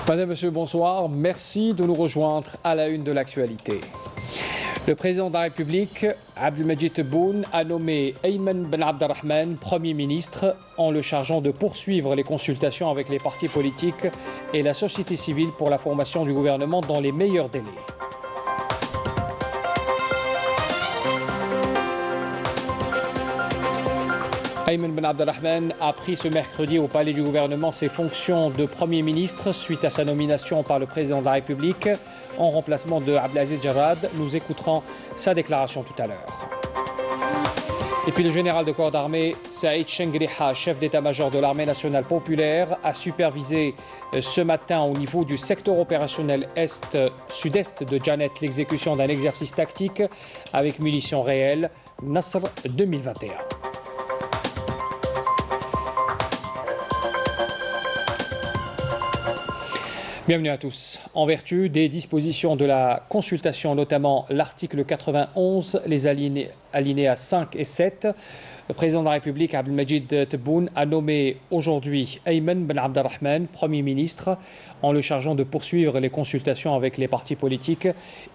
Madame, Monsieur, bonsoir. Merci de nous rejoindre à la une de l'actualité. Le président de la République, Abdelmadjid Tebboune, a nommé Ayman Ben Abdelrahman Premier ministre en le chargeant de poursuivre les consultations avec les partis politiques et la société civile pour la formation du gouvernement dans les meilleurs délais. Ayman Ben Abdelrahman a pris ce mercredi au palais du gouvernement ses fonctions de Premier ministre suite à sa nomination par le président de la République en remplacement de Abdelaziz Jarrad. Nous écouterons sa déclaration tout à l'heure. Et puis le général de corps d'armée Saïd Chengriha, chef d'état-major de l'armée nationale populaire, a supervisé ce matin au niveau du secteur opérationnel sud-est de Janet l'exécution d'un exercice tactique avec munitions réelles, Nasr 2021. Bienvenue à tous. En vertu des dispositions de la consultation, notamment l'article 91, les alinéas 5 et 7, le président de la République, Abdelmadjid Tebboune, a nommé aujourd'hui Ayman Ben Abdelrahman Premier ministre en le chargeant de poursuivre les consultations avec les partis politiques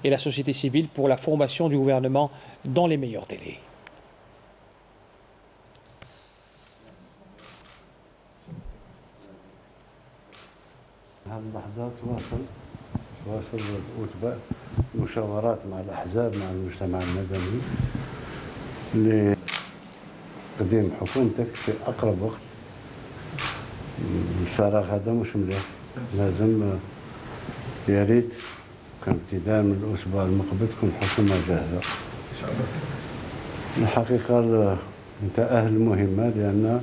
et la société civile pour la formation du gouvernement dans les meilleurs délais. هذه اللحظات واصل وتبع مشاورات مع الأحزاب مع المجتمع المدني لتقديم حكومتك في أقرب وقت. الفراغ هذا مش مليح، لازم يا ريت كان ابتداء من الأسبوع المقبل تكون حكومة جاهزة. إن شاء الله. الحقيقة أنت أهل مهمة لأن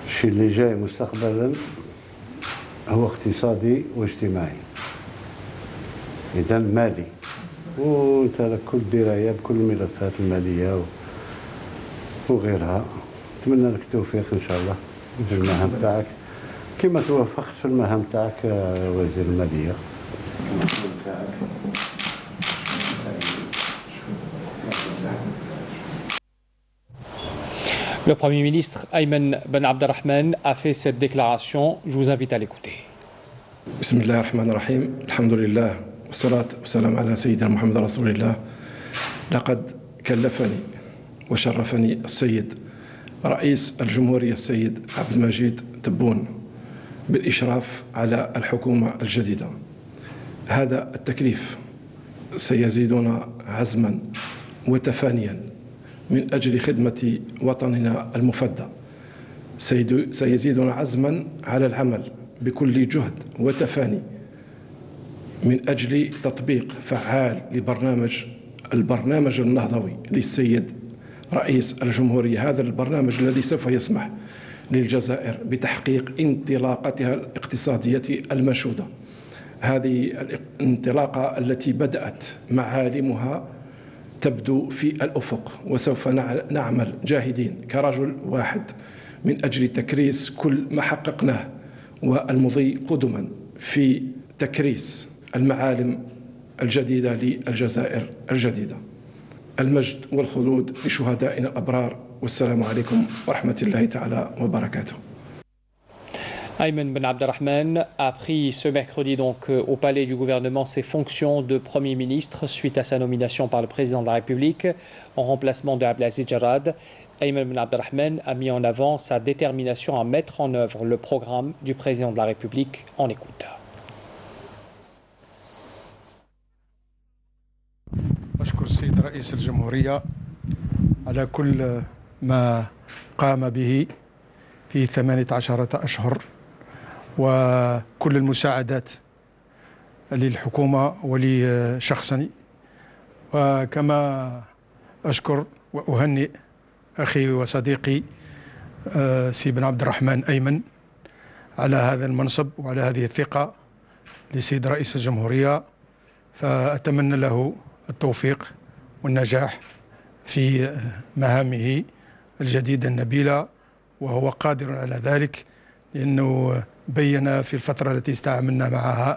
الشيء اللي جاي مستقبلا هو اقتصادي واجتماعي، إذا مالي، وأنت لك كل دراية بكل الملفات المالية وغيرها. أتمنى لك التوفيق إن شاء الله في المهام تاعك كما توفقت في المهام تاعك وزير المالية. Le Premier ministre Ayman Ben Abdelrahman a fait cette déclaration. Je vous invite à l'écouter. بسم الله الرحمن الرحيم. الحمد لله والصلاة والسلام على سيدنا محمد رسول الله. لقد كلفني وشرفني السيد رئيس الجمهورية السيد عبدالمجيد تبون بالإشراف على الحكومة الجديدة. هذا التكليف سيزيدنا عزما وتفانيا من أجل خدمة وطننا المفدى، سيزيدنا عزما على العمل بكل جهد وتفاني من أجل تطبيق فعال البرنامج النهضوي للسيد رئيس الجمهورية. هذا البرنامج الذي سوف يسمح للجزائر بتحقيق انطلاقتها الاقتصادية المنشودة. هذه الانطلاقة التي بدأت معالمها تبدو في الأفق، وسوف نعمل جاهدين كرجل واحد من أجل تكريس كل ما حققناه والمضي قدما في تكريس المعالم الجديدة للجزائر الجديدة. المجد والخلود لشهدائنا الأبرار، والسلام عليكم ورحمة الله تعالى وبركاته. Ayman Ben Abdelrahman a pris ce mercredi donc au palais du gouvernement ses fonctions de Premier ministre suite à sa nomination par le président de la République en remplacement de Abdelaziz Jarrad. Ayman Ben Abdelrahman a mis en avant sa détermination à mettre en œuvre le programme du président de la République. En écoute. أشكر السيد رئيس الجمهورية على كل ما قام به في 18 أشهر وكل المساعدات للحكومة ولشخصني، وكما أشكر وأهنئ أخي وصديقي سي بن عبد الرحمن أيمن على هذا المنصب وعلى هذه الثقة لسيد رئيس الجمهورية، فأتمنى له التوفيق والنجاح في مهامه الجديدة النبيلة، وهو قادر على ذلك لأنه بين في الفترة التي استعملنا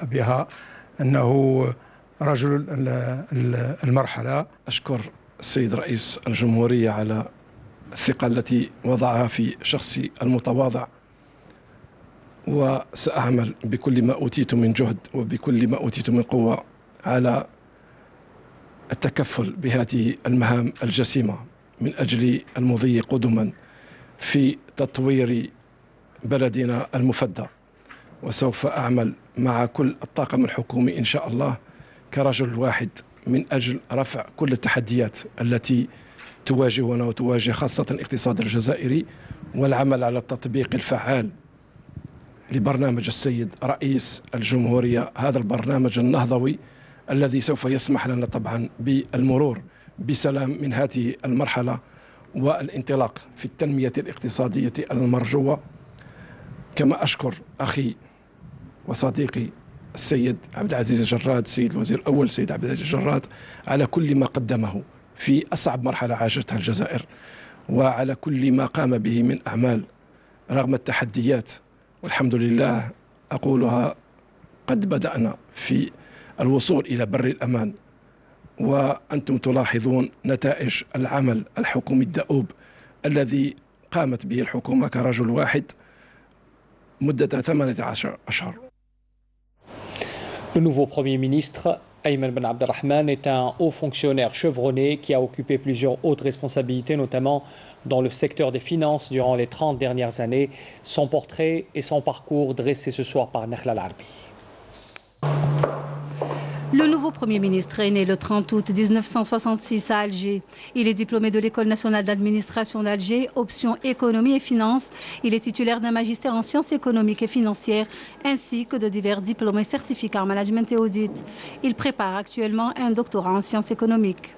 بها أنه رجل المرحلة. أشكر السيد رئيس الجمهورية على الثقة التي وضعها في شخصي المتواضع، وسأعمل بكل ما أوتيت من جهد وبكل ما أوتيت من قوة على التكفل بهذه المهام الجسيمة من أجل المضي قدما في تطوير بلدنا المفدى. وسوف أعمل مع كل الطاقم الحكومي إن شاء الله كرجل واحد من أجل رفع كل التحديات التي تواجهنا وتواجه خاصة الاقتصاد الجزائري، والعمل على التطبيق الفعال لبرنامج السيد رئيس الجمهورية، هذا البرنامج النهضوي الذي سوف يسمح لنا طبعا بالمرور بسلام من هذه المرحلة والانطلاق في التنمية الاقتصادية المرجوة. كما أشكر أخي وصديقي السيد عبد العزيز الجراد، السيد الوزير الأول السيد عبد العزيز الجراد، على كل ما قدمه في أصعب مرحلة عاشتها الجزائر، وعلى كل ما قام به من أعمال رغم التحديات. والحمد لله أقولها قد بدأنا في الوصول إلى بر الأمان، وأنتم تلاحظون نتائج العمل الحكومي الدؤوب الذي قامت به الحكومة كرجل واحد مدة 18 أشهر. Le nouveau Premier ministre, Ayman Ben Abdelrahman, est un haut fonctionnaire chevronné qui a occupé plusieurs hautes responsabilités, notamment dans le secteur des finances durant les 30 dernières années. Son portrait et son parcours dressés ce soir par Nakhla Larbi. Le nouveau Premier ministre est né le 30 août 1966 à Alger. Il est diplômé de l'École nationale d'administration d'Alger, option économie et finances. Il est titulaire d'un magistère en sciences économiques et financières, ainsi que de divers diplômes et certificats en management et audit. Il prépare actuellement un doctorat en sciences économiques.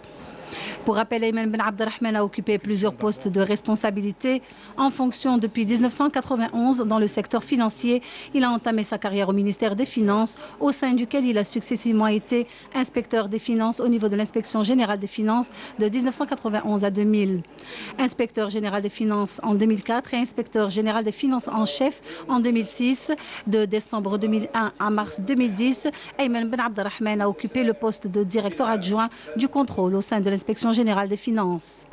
Pour rappel, Ayman Ben Abdelrahman a occupé plusieurs postes de responsabilité en fonction depuis 1991 dans le secteur financier. Il a entamé sa carrière au ministère des Finances, au sein duquel il a successivement été inspecteur des finances au niveau de l'inspection générale des finances de 1991 à 2000, inspecteur général des finances en 2004 et inspecteur général des finances en chef en 2006. De décembre 2001 à mars 2010, Ayman Ben Abdelrahman a occupé le poste de directeur adjoint du contrôle au sein de l'inspection générale des finances.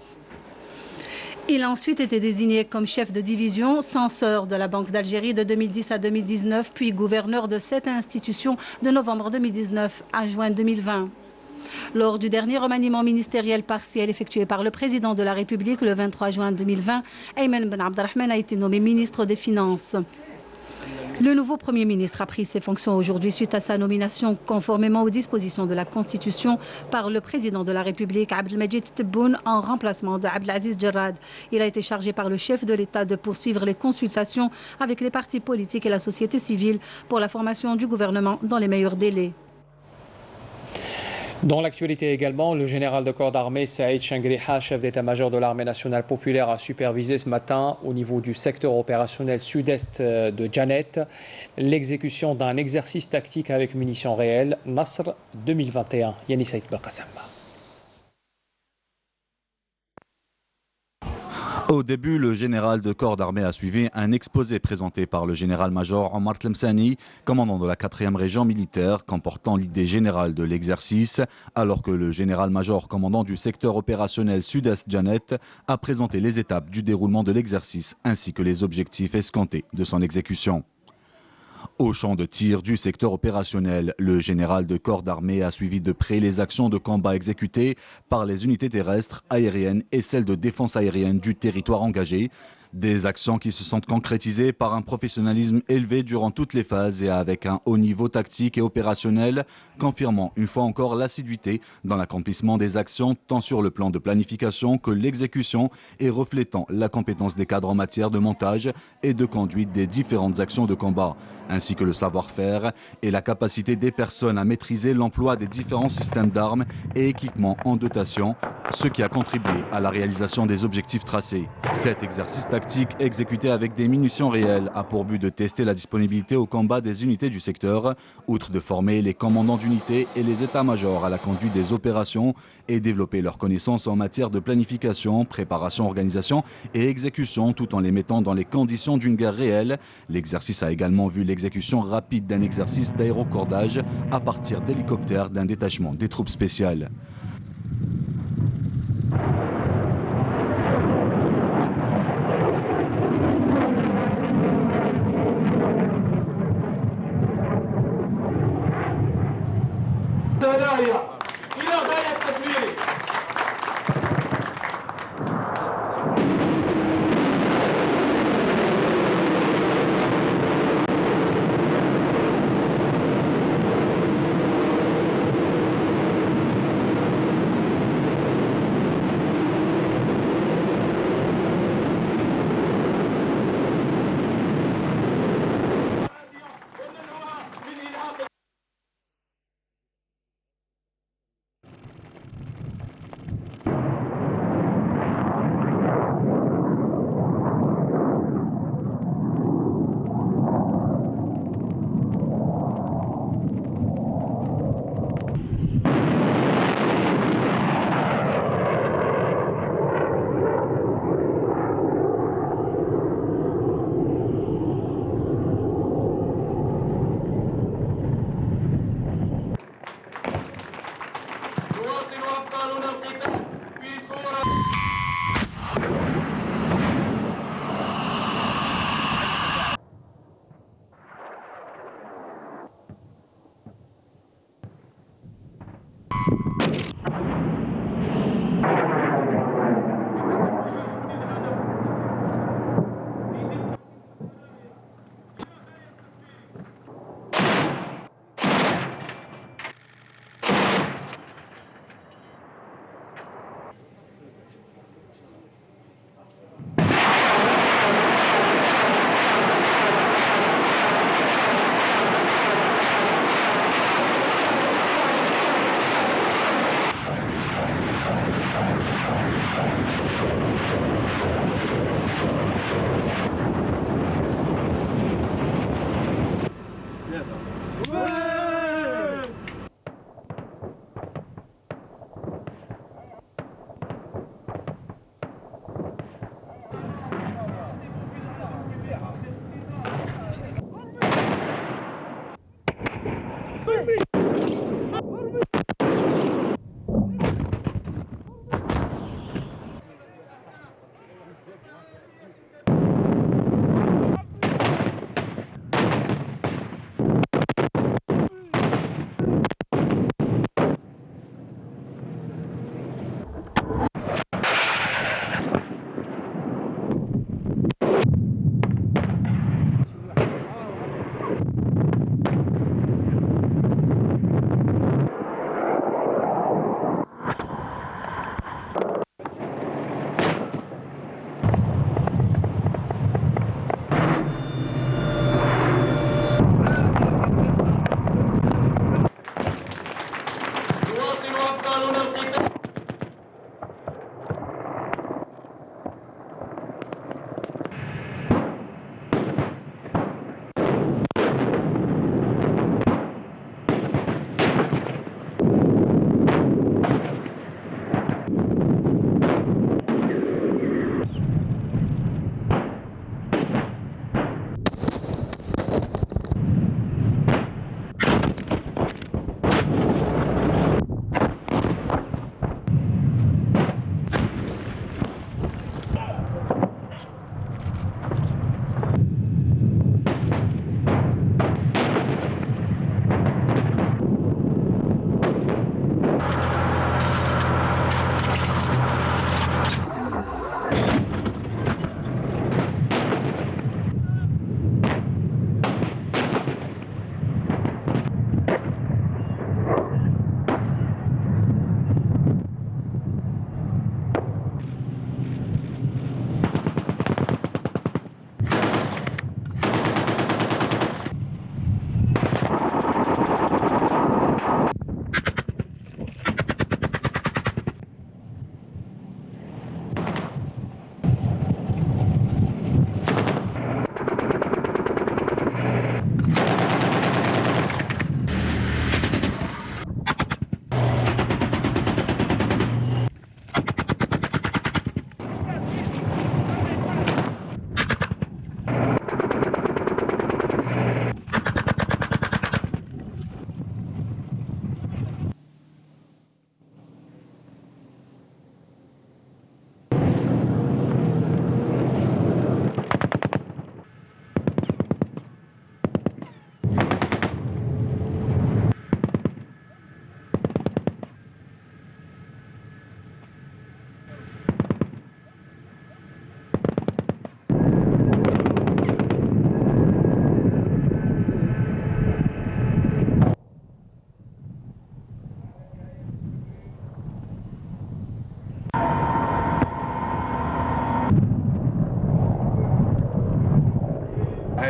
Il a ensuite été désigné comme chef de division, censeur de la Banque d'Algérie de 2010 à 2019, puis gouverneur de cette institution de novembre 2019 à juin 2020. Lors du dernier remaniement ministériel partiel effectué par le président de la République le 23 juin 2020, Ayman Ben Abdelrahman a été nommé ministre des Finances. Le nouveau Premier ministre a pris ses fonctions aujourd'hui suite à sa nomination conformément aux dispositions de la Constitution par le président de la République, Abdelmajid Tebboune, en remplacement de Abdelaziz Jarrad. Il a été chargé par le chef de l'État de poursuivre les consultations avec les partis politiques et la société civile pour la formation du gouvernement dans les meilleurs délais. Dans l'actualité également, le général de corps d'armée Saïd Changriha, chef d'état-major de l'armée nationale populaire, a supervisé ce matin au niveau du secteur opérationnel sud-est de Janet l'exécution d'un exercice tactique avec munitions réelles, Nasr 2021. Yannis Saïd Belkacem. Au début, le général de corps d'armée a suivi un exposé présenté par le général-major Omar Tlemceni, commandant de la 4e région militaire, comportant l'idée générale de l'exercice, alors que le général-major commandant du secteur opérationnel sud-est Janet a présenté les étapes du déroulement de l'exercice ainsi que les objectifs escomptés de son exécution. Au champ de tir du secteur opérationnel, le général de corps d'armée a suivi de près les actions de combat exécutées par les unités terrestres, aériennes et celles de défense aérienne du territoire engagé. Des actions qui se sont concrétisées par un professionnalisme élevé durant toutes les phases et avec un haut niveau tactique et opérationnel, confirmant une fois encore l'assiduité dans l'accomplissement des actions tant sur le plan de planification que l'exécution et reflétant la compétence des cadres en matière de montage et de conduite des différentes actions de combat, ainsi que le savoir-faire et la capacité des personnes à maîtriser l'emploi des différents systèmes d'armes et équipements en dotation, ce qui a contribué à la réalisation des objectifs tracés. Cet exercice tactique exécuté avec des munitions réelles a pour but de tester la disponibilité au combat des unités du secteur, outre de former les commandants d'unités et les états-majors à la conduite des opérations et développer leurs connaissances en matière de planification, préparation, organisation et exécution tout en les mettant dans les conditions d'une guerre réelle. L'exercice a également vu l'exécution rapide d'un exercice d'aérocordage à partir d'hélicoptères d'un détachement des troupes spéciales.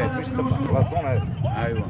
مش تبع الغزون هذا. ايوه.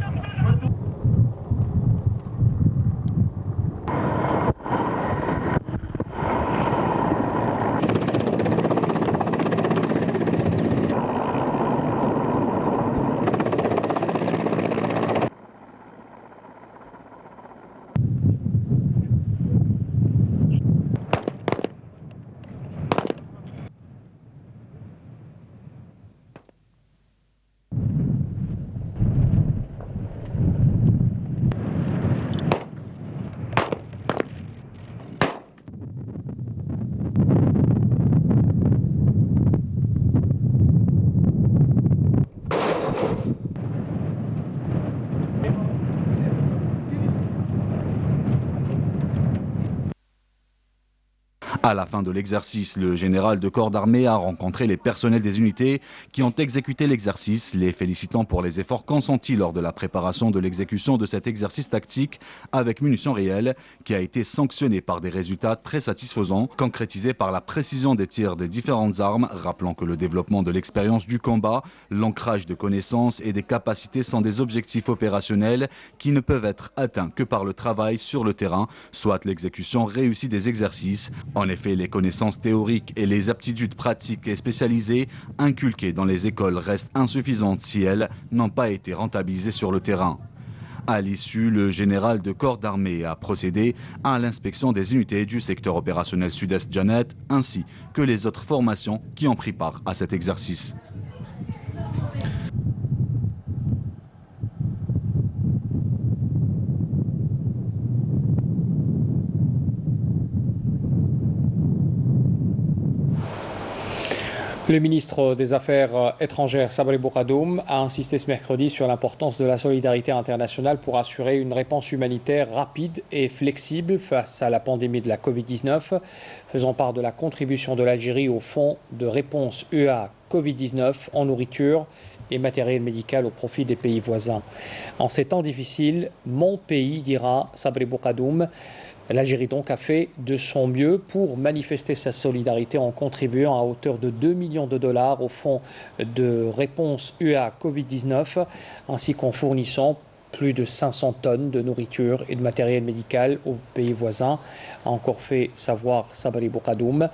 À la fin de l'exercice, le général de corps d'armée a rencontré les personnels des unités qui ont exécuté l'exercice, les félicitant pour les efforts consentis lors de la préparation de l'exécution de cet exercice tactique avec munitions réelles, qui a été sanctionné par des résultats très satisfaisants, concrétisés par la précision des tirs des différentes armes, rappelant que le développement de l'expérience du combat, l'ancrage de connaissances et des capacités sont des objectifs opérationnels qui ne peuvent être atteints que par le travail sur le terrain, soit l'exécution réussie des exercices. En effet, les connaissances théoriques et les aptitudes pratiques et spécialisées inculquées dans les écoles restent insuffisantes si elles n'ont pas été rentabilisées sur le terrain. À l'issue, le général de corps d'armée a procédé à l'inspection des unités du secteur opérationnel Sud-Est Janet ainsi que les autres formations qui ont pris part à cet exercice. Le ministre des Affaires étrangères, Sabri Bourgadoum, a insisté ce mercredi sur l'importance de la solidarité internationale pour assurer une réponse humanitaire rapide et flexible face à la pandémie de la Covid-19, faisant part de la contribution de l'Algérie au fonds de réponse UEA Covid-19 en nourriture et matériel médical au profit des pays voisins. En ces temps difficiles, mon pays, dira Sabri Bourgadoum. L'Algérie donc a fait de son mieux pour manifester sa solidarité en contribuant à hauteur de 2 millions de dollars au fonds de réponse UEA Covid-19 ainsi qu'en fournissant plus de 500 tonnes de nourriture et de matériel médical aux pays voisins, a encore fait savoir Sabri Bourgadoum.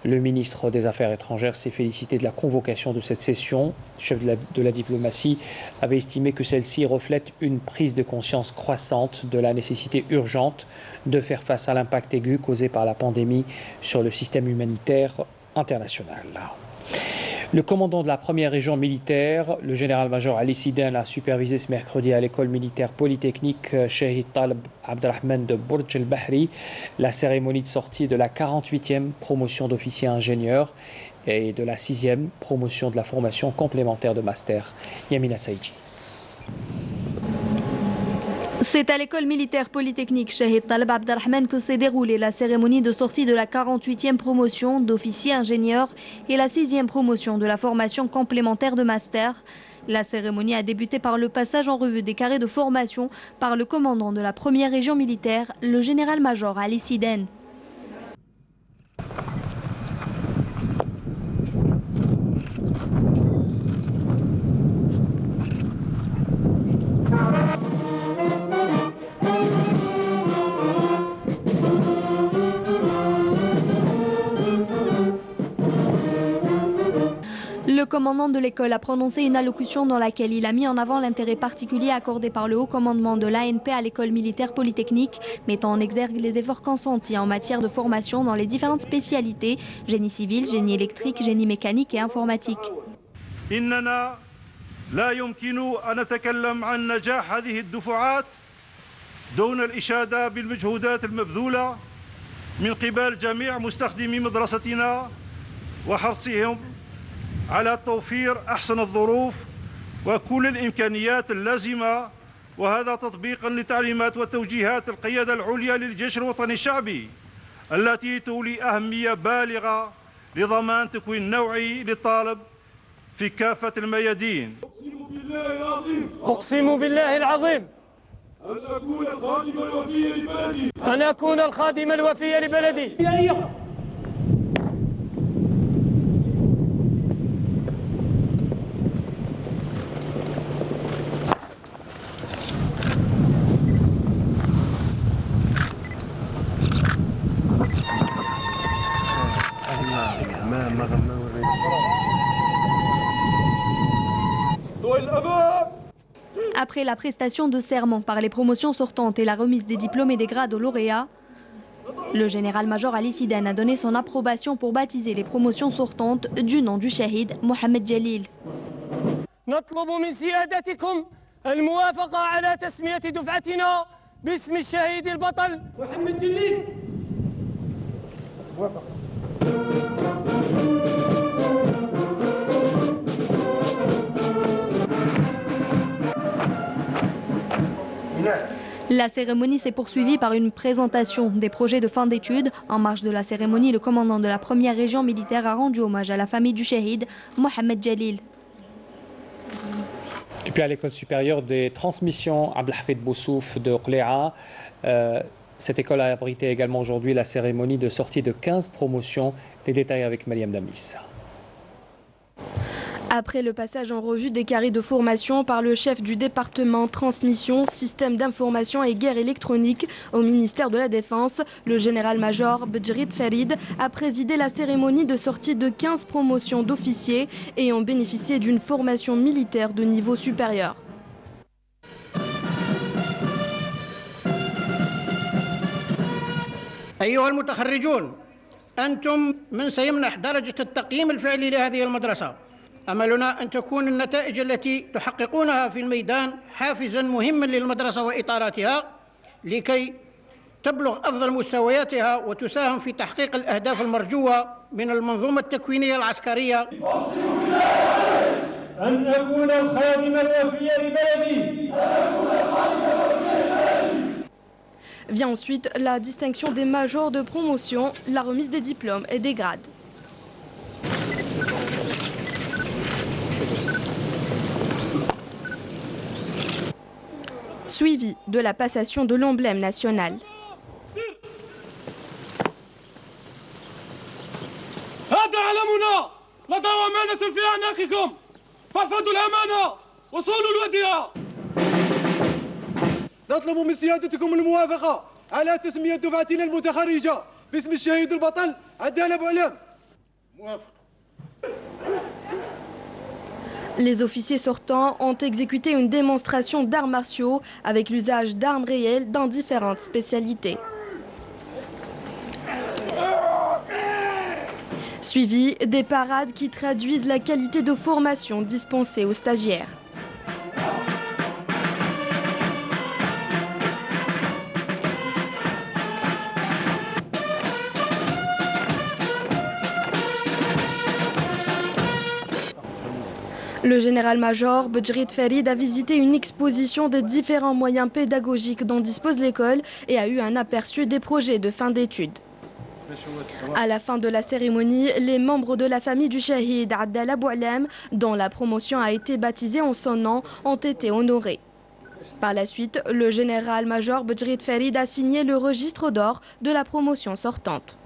Le ministre des Affaires étrangères s'est félicité de la convocation de cette session. Le chef de la diplomatie avait estimé que celle-ci reflète une prise de conscience croissante de la nécessité urgente de faire face à l'impact aigu causé par la pandémie sur le système humanitaire international. Le commandant de la première région militaire, le général-major Ali Sidane, a supervisé ce mercredi à l'école militaire polytechnique Shahid Talib Abdelrahman de Bourj El Bahri la cérémonie de sortie de la 48e promotion d'officier ingénieur et de la 6e promotion de la formation complémentaire de master. Yamina Saïdji. C'est à l'école militaire polytechnique Shahid Talib Abdelrahman que s'est déroulée la cérémonie de sortie de la 48e promotion d'officier ingénieur et la 6e promotion de la formation complémentaire de master. La cérémonie a débuté par le passage en revue des carrés de formation par le commandant de la première région militaire, le général-major Ali Sidane. Le commandant de l'école a prononcé une allocution dans laquelle il a mis en avant l'intérêt particulier accordé par le haut commandement de l'ANP à l'école militaire polytechnique, mettant en exergue les efforts consentis en matière de formation dans les différentes spécialités, génie civil, génie électrique, génie mécanique et informatique. إننا لا يمكن أن نتكلم عن نجاح هذه الدفعات دون الإشادة بالمجهودات المبذولة من قبل جميع مستخدمي مدرستنا وحرصهم على توفير أحسن الظروف وكل الإمكانيات اللازمة، وهذا تطبيقا لتعليمات وتوجيهات القيادة العليا للجيش الوطني الشعبي التي تولي أهمية بالغة لضمان تكوين نوعي للطالب في كافة الميادين. أقسم بالله العظيم أن أكون الخادم الوفي لبلدي. Après la prestation de serment par les promotions sortantes et la remise des diplômes et des grades aux lauréats, le général-major Ali Sidane a donné son approbation pour baptiser les promotions sortantes du nom du shahid Mohamed Jalil. نطلب من سيادتكم الموافقة على تسمية دفعتنا باسم الشهيد البطل محمد جليل. La cérémonie s'est poursuivie par une présentation des projets de fin d'études. En marge de la cérémonie, le commandant de la première région militaire a rendu hommage à la famille du shahid Mohamed Jalil. Et puis à l'école supérieure des transmissions Abdelhafid Boussouf de Qléa, cette école a abrité également aujourd'hui la cérémonie de sortie de 15 promotions. Les détails avec Mariam Damis. Après le passage en revue des carrés de formation par le chef du département transmission, système d'information et guerre électronique au ministère de la Défense, le général-major Bedjrid Farid a présidé la cérémonie de sortie de 15 promotions d'officiers ayant bénéficié d'une formation militaire de niveau supérieur. أيها المتخرجون، أنتم من سيمنح درجة التقييم الفعلي لهذه المدرسة. أملنا أن تكون النتائج التي تحققونها في الميدان حافزا مهما للمدرسة وإطاراتها لكي تبلغ أفضل مستوياتها وتساهم في تحقيق الأهداف المرجوة من المنظومة التكوينية العسكرية. أن أكون الخادم الوفي لبلدي. Vient ensuite la distinction des majors de promotion, la remise des diplômes et des grades. Suivi de la passation de l'emblème national. هذا علمنا لدى أمانة في أعناقكم فاحفظوا الأمانة وصولوا الوديعة. نطلب من سيادتكم الموافقة على تسمية دفعتنا المتخرجة باسم الشهيد البطل عدالة بوعلام. موافق. Les officiers sortants ont exécuté une démonstration d'arts martiaux avec l'usage d'armes réelles dans différentes spécialités. Suivi des parades qui traduisent la qualité de formation dispensée aux stagiaires. Le général-major Bedjrid Farid a visité une exposition des différents moyens pédagogiques dont dispose l'école et a eu un aperçu des projets de fin d'études. À la fin de la cérémonie, les membres de la famille du shahid Abdallah Boualem, dont la promotion a été baptisée en son nom, ont été honorés. Par la suite, le général-major Bedjrid Farid a signé le registre d'or de la promotion sortante.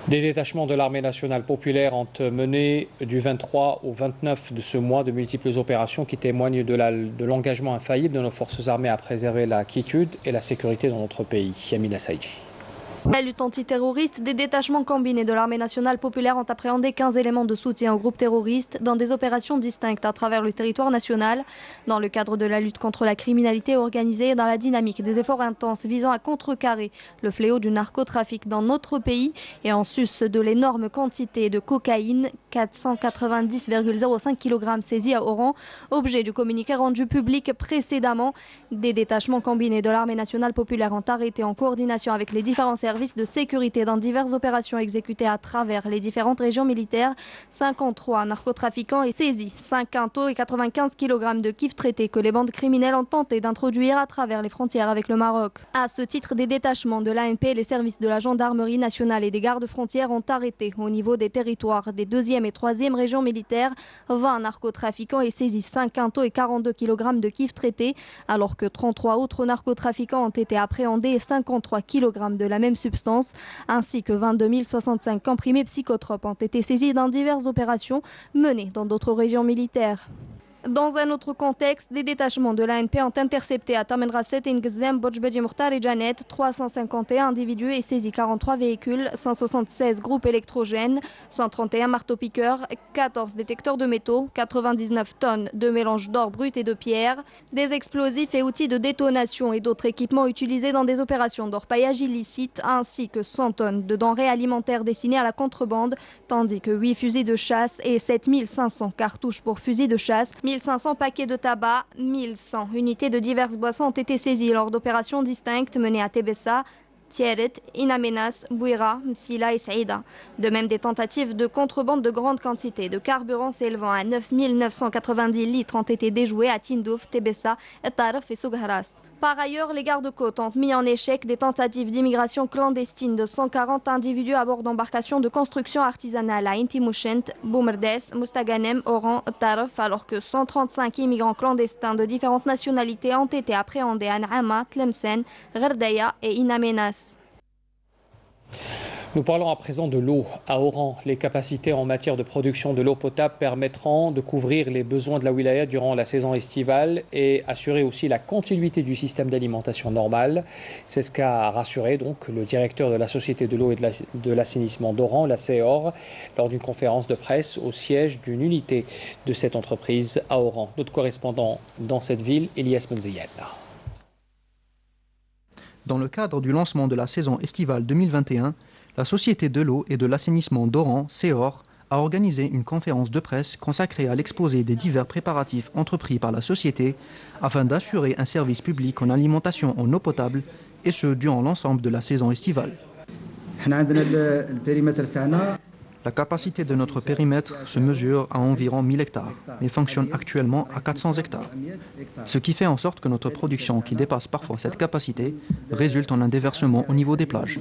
Des détachements de l'armée nationale populaire ont mené du 23 au 29 de ce mois de multiples opérations qui témoignent de l'engagement infaillible de nos forces armées à préserver la quiétude et la sécurité dans notre pays. Yamina Saïdji. La lutte antiterroriste, des détachements combinés de l'armée nationale populaire ont appréhendé 15 éléments de soutien aux groupes terroristes dans des opérations distinctes à travers le territoire national. Dans le cadre de la lutte contre la criminalité organisée et dans la dynamique des efforts intenses visant à contrecarrer le fléau du narcotrafic dans notre pays et en sus de l'énorme quantité de cocaïne, 490,05 kg saisis à Oran, objet du communiqué rendu public précédemment. Des détachements combinés de l'armée nationale populaire ont arrêté en coordination avec les différents services de sécurité dans diverses opérations exécutées à travers les différentes régions militaires. 53 narcotrafiquants et saisis 5 quintaux et 95 kg de kif traités que les bandes criminelles ont tenté d'introduire à travers les frontières avec le Maroc. À ce titre, des détachements de l'ANP, les services de la gendarmerie nationale et des gardes frontières ont arrêté au niveau des territoires des 2e et 3e régions militaires 20 narcotrafiquants et saisis 5 quintaux et 42 kg de kif traités, alors que 33 autres narcotrafiquants ont été appréhendés et 53 kg de la même substance, ainsi que 22 065 comprimés psychotropes ont été saisis dans diverses opérations menées dans d'autres régions militaires. Dans un autre contexte, des détachements de l'ANP ont intercepté à Tamen Rasset et Ngzem, Bojbedi Mokhtar et Janet 351 individus et saisi 43 véhicules, 176 groupes électrogènes, 131 marteaux-piqueurs, 14 détecteurs de métaux, 99 tonnes de mélange d'or brut et de pierre, des explosifs et outils de détonation et d'autres équipements utilisés dans des opérations d'orpaillage illicite, ainsi que 100 tonnes de denrées alimentaires destinées à la contrebande, tandis que 8 fusils de chasse et 7500 cartouches pour fusils de chasse, 1500 paquets de tabac, 1100 unités de diverses boissons ont été saisies lors d'opérations distinctes menées à Tébessa, Tieret, Inamenas, Bouira, Msila et Saïda. De même, des tentatives de contrebande de grandes quantités de carburant s'élevant à 9990 litres ont été déjouées à Tindouf, Tébessa, Taraf et Sougharas. Par ailleurs, les gardes-côtes ont mis en échec des tentatives d'immigration clandestine de 140 individus à bord d'embarcations de construction artisanale à Intimouchent, Boumerdes, Moustaganem, Oran, Taraf, alors que 135 immigrants clandestins de différentes nationalités ont été appréhendés à N'Ama, Tlemcen, Gherdaya et Inamenas. Nous parlons à présent de l'eau. À Oran, les capacités en matière de production de l'eau potable permettront de couvrir les besoins de la wilaya durant la saison estivale et assurer aussi la continuité du système d'alimentation normal. C'est ce qu'a rassuré donc le directeur de la Société de l'eau et de l'assainissement d'Oran, la CEOR, lors d'une conférence de presse au siège d'une unité de cette entreprise à Oran. Notre correspondant dans cette ville, Elias Benziyen. Dans le cadre du lancement de la saison estivale 2021, la Société de l'eau et de l'assainissement d'Oran, CEOR, a organisé une conférence de presse consacrée à l'exposé des divers préparatifs entrepris par la société afin d'assurer un service public en alimentation en eau potable, et ce durant l'ensemble de la saison estivale. La capacité de notre périmètre se mesure à environ 1000 hectares, mais fonctionne actuellement à 400 hectares. Ce qui fait en sorte que notre production, qui dépasse parfois cette capacité, résulte en un déversement au niveau des plages.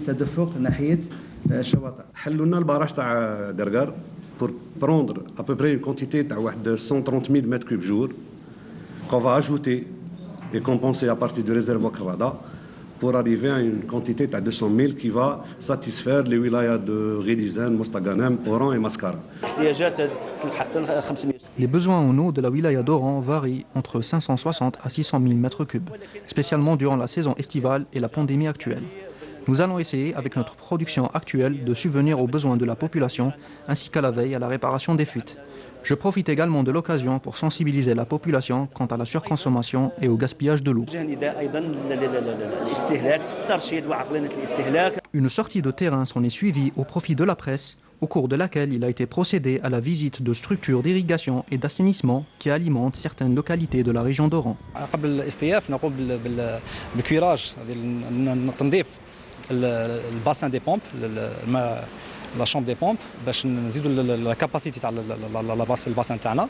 Pour prendre à peu près une quantité de 130 000 mètres cubes jour, qu'on va ajouter et compenser à partir du réservoir Krada, pour arriver à une quantité de 200 000 qui va satisfaire les wilayas de Ghilizan, Mostaganem, Oran et Mascara. Les besoins en eau de la wilaya d'Oran varient entre 560 à 600 000 mètres cubes, spécialement durant la saison estivale et la pandémie actuelle. Nous allons essayer, avec notre production actuelle, de subvenir aux besoins de la population, ainsi qu'à la veille à la réparation des fuites. Je profite également de l'occasion pour sensibiliser la population quant à la surconsommation et au gaspillage de l'eau. Une sortie de terrain s'en est suivie au profit de la presse, au cours de laquelle il a été procédé à la visite de structures d'irrigation et d'assainissement qui alimentent certaines localités de la région d'Oran. الباسان دي بومب لا شامب دي بومب باش نزيدوا لا كاباسيتي تاع الباسان تاعنا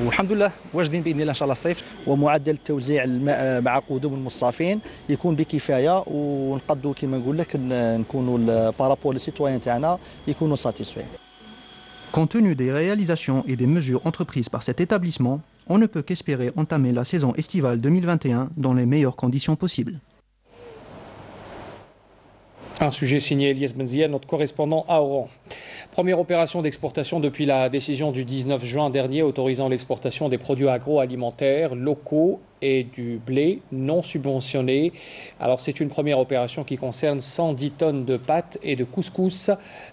والحمد لله واجدين باذن الله ان شاء الله الصيف. ومعدل توزيع الماء مع قدوم المصطافين يكون بكفايه ونقدوا كما نقول لك نكونوا بارابور لي سيتويان تاعنا يكونوا ساتيسفاي. Compte tenu des réalisations et des mesures entreprises par cet établissement, on ne peut qu'espérer entamer la saison estivale 2021 dans les meilleures conditions possibles. Un sujet signé Elias Benziyen, notre correspondant à Oran. Première opération d'exportation depuis la décision du 19 juin dernier autorisant l'exportation des produits agroalimentaires locaux et du blé non subventionné. Alors c'est une première opération qui concerne 110 tonnes de pâtes et de couscous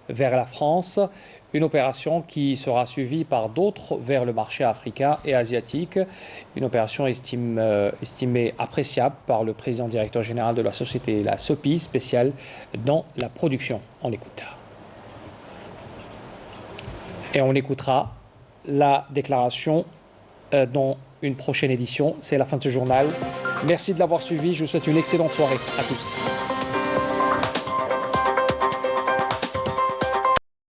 vers la France. Une opération qui sera suivie par d'autres vers le marché africain et asiatique. Une opération estimée appréciable par le président directeur général de la société, la SOPI, spéciale dans la production. On écoute. Et on écoutera la déclaration dans une prochaine édition. C'est la fin de ce journal. Merci de l'avoir suivi. Je vous souhaite une excellente soirée à tous.